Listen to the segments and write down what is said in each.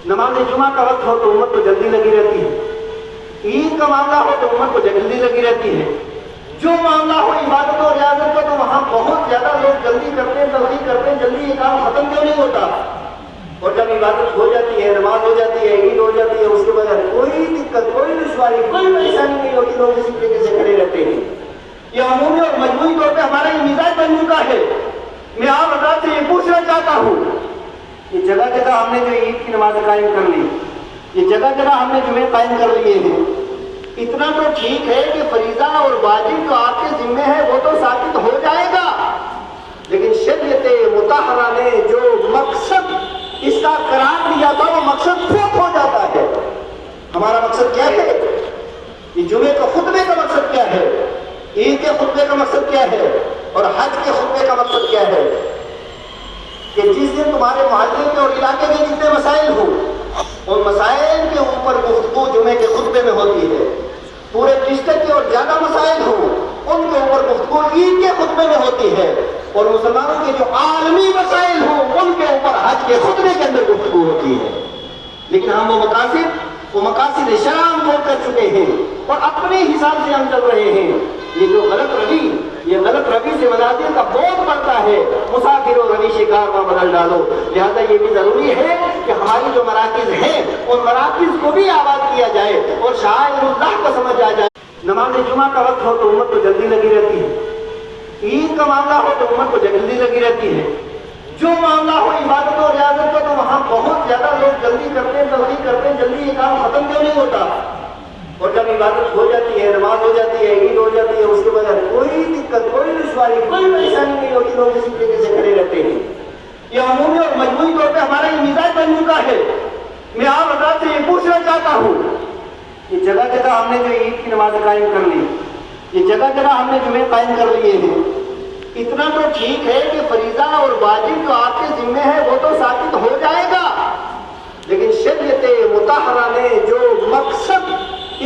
نماز جمعہ کا وقت ہو تو امت کو جلدی لگی رہتی ہے، عید کا معاملہ ہو تو امت کو جلدی لگی رہتی ہے، جو معاملہ ہو عبادت اور ریاضت کا تو وہاں بہت زیادہ لوگ جلدی کرتے ہیں، تلخی کرتے ہیں، جلدی یہ کام ختم کیوں نہیں ہوتا؟ اور جب عبادت ہو جاتی ہے، نماز ہو جاتی ہے، عید ہو جاتی ہے، اس کے بعد کوئی دقت، کوئی دشواری، کوئی پریشانی نہیں ہوتی، لوگ اسی طریقے سے کھڑے رہتے ہیں۔ یہ عمومی اور مجموعی طور پہ ہمارا یہ مزاج بن چکا ہے۔ میں آپ حضرات سے یہ پوچھنا چاہتا ہوں، یہ جگہ جگہ ہم نے جو عید کی نماز قائم کر لی، یہ جگہ جگہ ہم نے جمعے قائم کر لیے ہیں، اتنا تو ٹھیک ہے کہ فریضہ اور واجب جو آپ کے ذمہ ہے وہ تو ثابت ہو جائے گا، لیکن شریعت مطہرہ نے جو مقصد اس کا قرار دیا تھا وہ مقصد فوت ہو جاتا ہے۔ ہمارا مقصد کیا ہے؟ یہ جمعے کے خطبے کا مقصد کیا ہے؟ عید کے خطبے کا مقصد کیا ہے؟ اور حج کے خطبے کا مقصد کیا ہے؟ کہ جس دن تمہارے محلے کے اور علاقے کے جتنے مسائل ہوں ان مسائل کے اوپر گفتگو جمعے کے خطبے میں ہوتی ہے، پورے ڈسٹرکٹ کے اور زیادہ مسائل ہوں ان کے اوپر گفتگو عید کے خطبے میں ہوتی ہے، اور مسلمانوں کے جو عالمی مسائل ہوں ان کے اوپر حج کے خطبے کے اندر گفتگو ہوتی ہے۔ لیکن ہم وہ مقاصد شرع ہم چھوڑ کر چکے ہیں اور اپنے حساب سے ہم چل رہے ہیں۔ یہ جو غلط روی سے منازل کا بہت پڑتا ہے، مسافر و روی شکار کا بدل ڈالو۔ لہذا یہ بھی ضروری ہے کہ ہماری جو مراکز ہیں ان مراکز کو بھی آباد کیا جائے اور شعائر اللہ کو سمجھا جائے۔ نماز جمعہ کا وقت ہو تو امت کو جلدی لگی رہتی ہے، عید کا معاملہ ہو تو امت کو جلدی لگی رہتی ہے، جو معاملہ ہو عبادت اور ریاضت کا تو وہاں بہت زیادہ لوگ جلدی کرتے ہیں، تلخی کرتے ہیں، جلدی یہ کام ختم کیوں نہیں ہوتا؟ اور جب عبادت ہو جاتی ہے، نماز ہو جاتی ہے، عید ہو جاتی ہے، اس کے بعد کوئی دقت، کوئی دشواری، کوئی پریشانی نہیں ہوتی، لوگ اسی طریقے سے کھڑے رہتے ہیں۔ یہ عمومی اور مجموعی طور پہ ہمارا یہ مزاج بن چکا ہے۔ میں آپ حضرات سے یہ پوچھنا چاہتا ہوں، یہ جگہ جگہ ہم نے جو عید کی نماز قائم کر لی، یہ جگہ جگہ ہم نے جمعے قائم کر لیے ہیں، اتنا تو ٹھیک ہے کہ فریضہ اور واجب جو آپ کے ذمہ ہے وہ تو ثابت ہو جائے گا، لیکن شریعت مطہرہ نے جو مقصد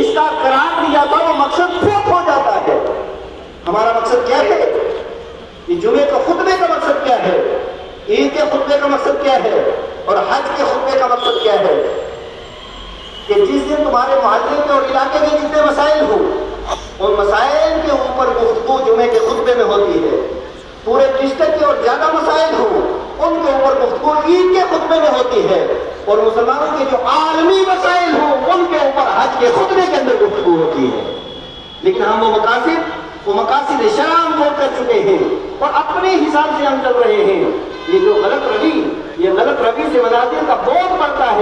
اس کا قرار دیا تھا وہ مقصد فوت ہو جاتا ہے۔ ہمارا مقصد کیا ہے؟ یہ جمعے کے خطبے کا مقصد کیا ہے؟ عید کے خطبے کا مقصد کیا ہے؟ اور حج کے خطبے کا مقصد کیا ہے؟ کہ جس دن تمہارے محلے کے اور علاقے کے جتنے مسائل ہوں ان مسائل کے اوپر گفتگو جمعے کے خطبے میں ہوتی ہے، پورے ڈسٹرکٹ کے اور زیادہ مسائل ہوں ان کے اوپر گفتگو عید کے خطبے میں ہوتی ہے، اور مسلمانوں کے جو عالمی مسائل ہوں ان کے اوپر حج کے خطبے کے اندر گفتگو ہوتی ہے۔ لیکن ہم وہ مقاصد شرع ہم چھوڑ کر چکے ہیں اور اپنے حساب سے ہم چل رہے ہیں۔ یہ جو غلط روی سے منازل کا بہت پڑتا ہے۔